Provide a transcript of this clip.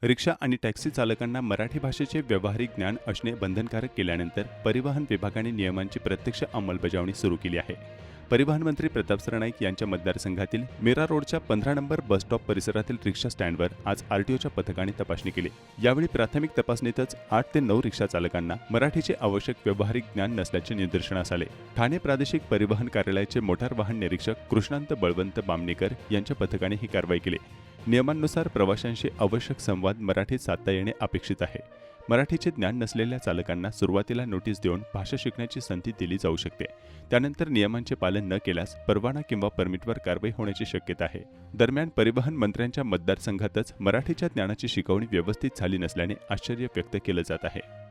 रिक्षा आणि टॅक्सी चालकांना मराठी भाषेचे व्यावहारिक ज्ञान असणे बंधनकारक केल्यानंतर परिवहन विभागाने नियमांची प्रत्यक्ष अंमलबजावणी सुरू केली आहे. परिवहन मंत्री प्रताप सरनाईक यांच्या मतदारसंघातील मीरा रोडच्या 15 नंबर बसस्टॉप परिसरातील रिक्षा स्टँडवर आज आरटीओच्या पथकाने तपासणी केली. यावेळी प्राथमिक तपासणीतच 8 ते 9 रिक्षा चालकांना मराठीचे आवश्यक व्यावहारिक ज्ञान नसल्याचे निदर्शनास आले. ठाणे प्रादेशिक परिवहन कार्यालयाचे मोटार वाहन निरीक्षक कृष्णांत बळवंत बामणेकर यांच्या पथकाने ही कारवाई केली. नियमांनुसार प्रवाशांशी आवश्यक संवाद मराठीत साधता येणे अपेक्षित आहे. मराठीचे ज्ञान नसलेल्या चालकांना सुरुवातीला नोटीस देऊन भाषा शिकण्याची संधी दिली जाऊ शकते. त्यानंतर नियमांचे पालन न केल्यास परवाना किंवा परमिटवर कारवाई होण्याची शक्यता आहे. दरम्यान परिवहन मंत्र्यांच्या मतदारसंघातच मराठीच्या ज्ञानाची शिकवणी व्यवस्थित झाली नसल्याने आश्चर्य व्यक्त केलं जात आहे.